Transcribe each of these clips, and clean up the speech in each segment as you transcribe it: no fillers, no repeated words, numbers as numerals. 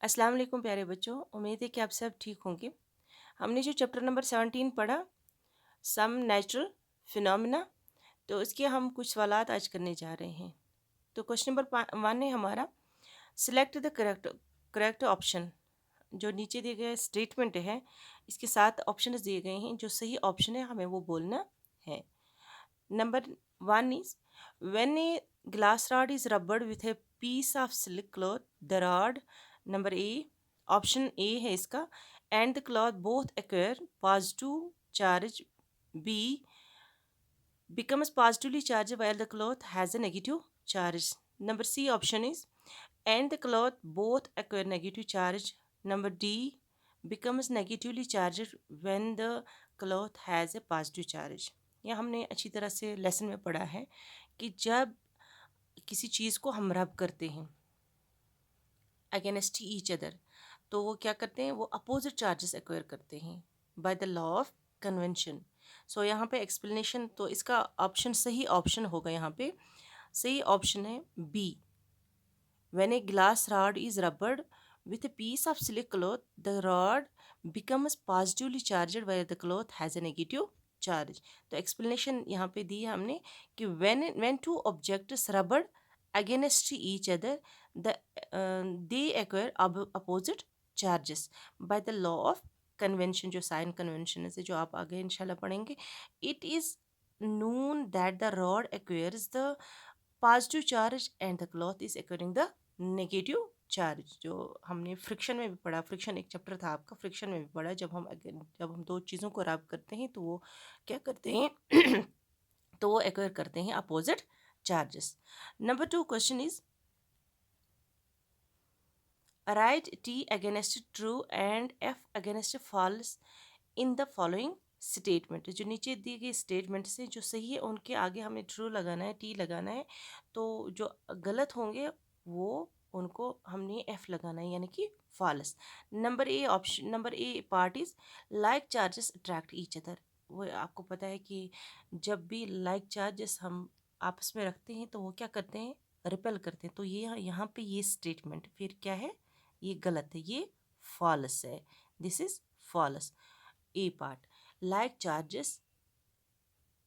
अस्सलाम वालेकुम प्यारे बच्चों, उम्मीद है कि आप सब ठीक होंगे। हमने जो चैप्टर नंबर 17 पढ़ा, सम नेचुरल फिनोमिना, तो इसके हम कुछ सवालात आज करने जा रहे हैं। तो क्वेश्चन नंबर 1 है हमारा, select the correct correct option. जो नीचे दिए गए स्टेटमेंट है, इसके साथ ऑप्शन दिए गए हैं, जो सही ऑप्शन है हमें वो बोलना है। Number 1 is, when a glass rod is rubbed with a piece of silk cloth, the rod, number A, option A है इसका, and the cloth both acquire positive charge, B becomes positively charged while the cloth has a negative charge. Number C option is, and the cloth both acquire negative charge. Number D becomes negatively charged when the cloth has a positive charge. यह हमने अच्छी तरह से lesson में पढ़ा है कि जब किसी चीज़ को हम रब करते हैं अगेंस्ट ईच अदर, तो वो क्या करते हैं, वो अपोजिट चार्जेस एक्वायर करते हैं by the law of convention. So यहाँ पे एक्सप्लेनेशन, तो इसका ऑप्शन सही ऑप्शन होगा, यहाँ पे सही ऑप्शन है B, when a glass rod is rubbed with a piece of silk cloth, the rod becomes positively charged while the cloth has a negative charge. तो explanation यहाँ पे दी है हमने कि when two objects rubber against each other, they acquire opposite charges by the law of convention, जो sign convention है, जो आप आगे इंशाल्लाह पढ़ेंगे. It is known that the rod acquires the positive charge and the cloth is acquiring the negative charge. जो हमने friction में भी पढ़ा, फ्रिक्शन एक चैप्टर था आपका, फ्रिक्शन में भी पढ़ा, जब हम दो चीज़ों को रब करते हैं तो वो क्या करते हैं तो वो एक्वायर करते हैं opposite charges. Number 2 question is, right T against true and F against falls in the following statement. जो नीचे दी गई स्टेटमेंट से जो सही है उनके आगे हमें ट्रू लगाना है, टी लगाना है, तो जो गलत होंगे वो उनको हमने एफ लगाना है, यानी कि false. Number A part is, like charges attract each other. वो आपको पता है कि जब भी लाइक चार्जेस हम आपस में रखते हैं तो वो क्या करते हैं, रिपेल करते हैं। तो ये यहाँ पे ये स्टेटमेंट फिर क्या है, ये गलत है, ये फॉल्स है, this is false. A part, like charges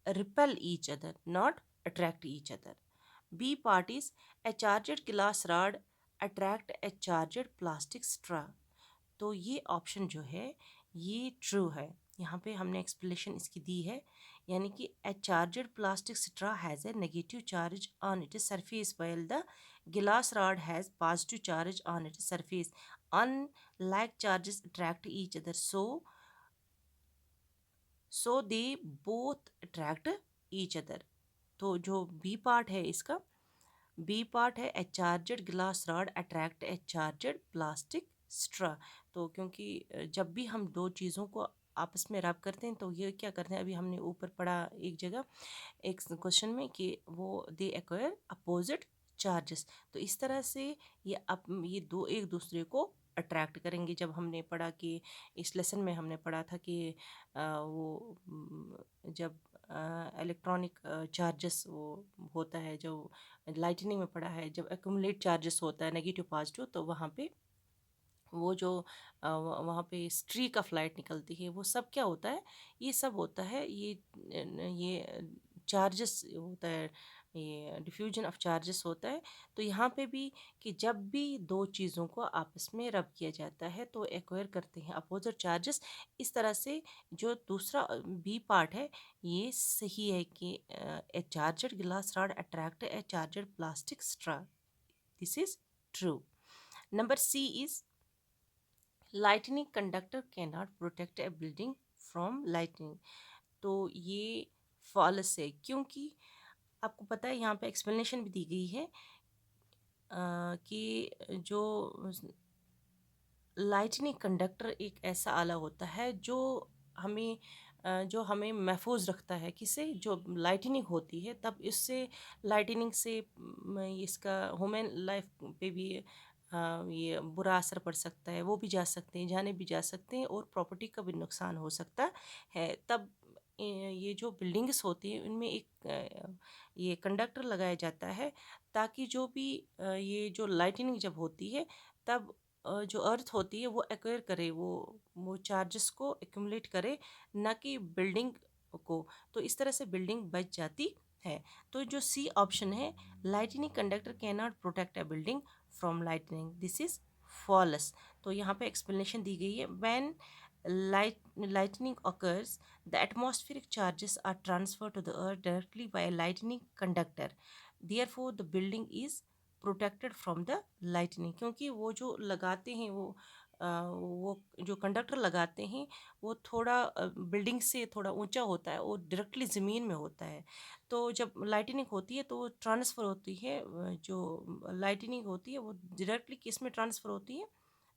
repel each other, not attract each other. B part is, a charged glass rod attract a charged plastic straw. तो ये ऑप्शन जो है ये ट्रू है। यहाँ पे हमने एक्सप्लेनेशन इसकी दी है, यानी कि a charged plastic straw has a negative charge on its surface while the glass rod has positive charge on its surface. Unlike charges attract each other, so they both attract each other. तो जो B part है इसका, B part है, ए charged glass rod attract ए charged plastic straw. तो क्योंकि जब भी हम दो चीज़ों को आपस में रब करते हैं तो ये क्या करते हैं, अभी हमने ऊपर पढ़ा एक जगह एक क्वेश्चन में कि वो दे एक्वायर अपोजिट चार्जेस। तो इस तरह से ये दो एक दूसरे को अट्रैक्ट करेंगे। जब हमने पढ़ा कि इस लेसन में हमने पढ़ा था कि जब इलेक्ट्रॉनिक चार्जेस वो होता है, जो लाइटनिंग में पढ़ा है, जब एक्यूमुलेट चार्जेस होता है नेगेटिव पॉजिटिव, तो वहाँ पे वो जो वहाँ पे स्ट्रीक ऑफ लाइट निकलती है, वो सब क्या होता है, ये सब होता है, ये चार्जेस होता है, ये डिफ्यूजन ऑफ चार्जेस होता है। तो यहाँ पे भी कि जब भी दो चीज़ों को आपस में रब किया जाता है तो एक्वायर करते हैं अपोजिट चार्जेस। इस तरह से जो दूसरा बी पार्ट है ये सही है कि a charged glass rod attract a charged plastic straw, this is true. Number C is, lightning conductor can not protect a building from lightning. तो ये फॉल्स है, क्योंकि आपको पता है यहाँ पे एक्सप्लेनेशन भी दी गई है कि जो लाइटनिंग कंडक्टर एक ऐसा आला होता है जो हमें महफूज रखता है, किसे, जो लाइटनिंग होती है तब इससे लाइटनिंग से इसका ह्यूमन लाइफ पे भी ये बुरा असर पड़ सकता है, वो भी जा सकते हैं, जाने भी जा सकते हैं, और प्रॉपर्टी का भी नुकसान हो सकता है। तब ये जो बिल्डिंग्स होती हैं उनमें एक ये कंडक्टर लगाया जाता है, ताकि जो भी ये जो लाइटनिंग जब होती है तब जो अर्थ होती है वो एक्वायर करे, वो चार्जेस को एक्यूमुलेट करे, ना कि बिल्डिंग को। तो इस तरह से बिल्डिंग बच जाती है। तो जो सी ऑप्शन है, lightning conductor can not protect a building from lightning, this is false. तो यहाँ पे एक्सप्लेनेशन दी गई है, when lightning occurs, the atmospheric charges are transferred to the earth directly by a lightning conductor, therefore the building is protected from the lightning. क्योंकि वो जो लगाते हैं, वो जो कंडक्टर लगाते हैं वो थोड़ा बिल्डिंग से थोड़ा ऊंचा होता है, वो डायरेक्टली ज़मीन में होता है। तो जब लाइटनिंग होती है तो वो ट्रांसफ़र होती है, जो लाइटनिंग होती है वो डायरेक्टली किस में ट्रांसफ़र होती है,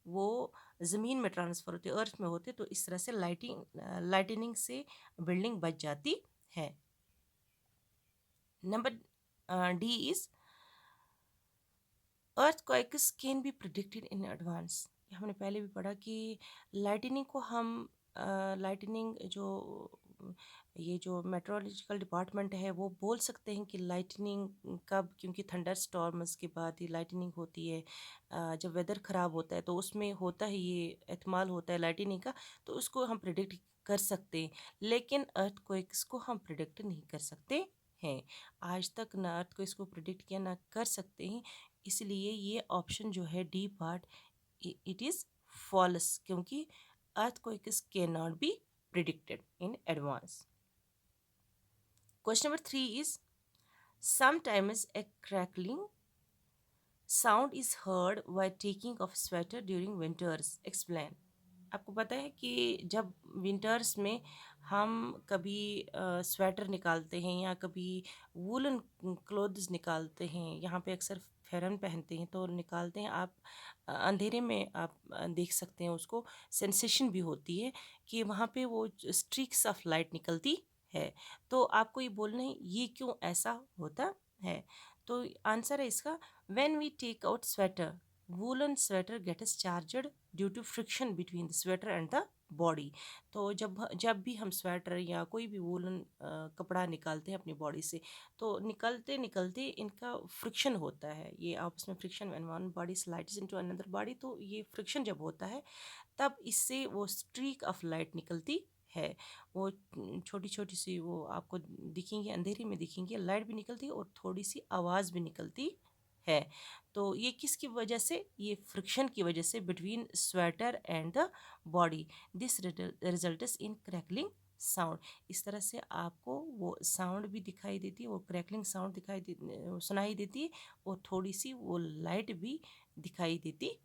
वो ज़मीन में ट्रांसफ़र होती है, अर्थ में होती है। तो इस तरह से लाइटनिंग से बिल्डिंग बच जाती है। Number D is earthquakes can be predicted in advance. हमने पहले भी पढ़ा कि लाइटनिंग को हम लाइटनिंग जो ये जो मेट्रोलॉजिकल डिपार्टमेंट है वो बोल सकते हैं कि लाइटनिंग कब, क्योंकि थंडर स्टॉर्म्स के बाद ही लाइटनिंग होती है। जब वेदर ख़राब होता है तो उसमें होता है, ये एहतमाल होता है लाइटनिंग का, तो उसको हम प्रिडिक्ट कर सकते हैं। लेकिन अर्थक्वेक्स को हम प्रिडिक्ट नहीं कर सकते हैं। आज तक ना अर्थक्वेक्स को प्रिडिक्ट किया ना कर सकते हैं। इसलिए ये ऑप्शन जो है D part, it is false, क्योंकि earthquakes cannot be predicted in advance. Question number 3 is, sometimes a crackling sound is heard while taking off sweater during winters. Explain. आपको पता है कि जब विंटर्स में हम कभी स्वेटर निकालते हैं या कभी वूलन क्लोथ्स निकालते हैं, यहाँ पे अक्सर फेरन पहनते हैं तो निकालते हैं, आप अंधेरे में आप देख सकते हैं उसको, सेंसेशन भी होती है कि वहाँ पे वो स्ट्रीक्स ऑफ लाइट निकलती है। तो आपको ये बोलना है ये क्यों ऐसा होता है। तो आंसर है इसका, when we take out sweater, woollen sweater gets charged due to friction between the sweater and the body. तो जब भी हम स्वेटर या कोई भी वूलन कपड़ा निकालते हैं अपनी बॉडी से, तो निकलते निकलते इनका फ्रिक्शन होता है, ये आपस में friction, when one body slides into another body, तो ये फ्रिक्शन जब होता है तब इससे वो स्ट्रीक ऑफ लाइट निकलती है। वो छोटी छोटी सी वो आपको दिखेंगी, अंधेरे में दिखेंगी, लाइट भी निकलती है और थोड़ी सी आवाज़ भी निकलती है। तो ये किसकी वजह से, ये फ्रिक्शन की वजह से between sweater and the body, this results in crackling sound. इस तरह से आपको वो साउंड भी दिखाई देती है, वो क्रैकलिंग साउंड सुनाई देती है, और थोड़ी सी वो लाइट भी दिखाई देती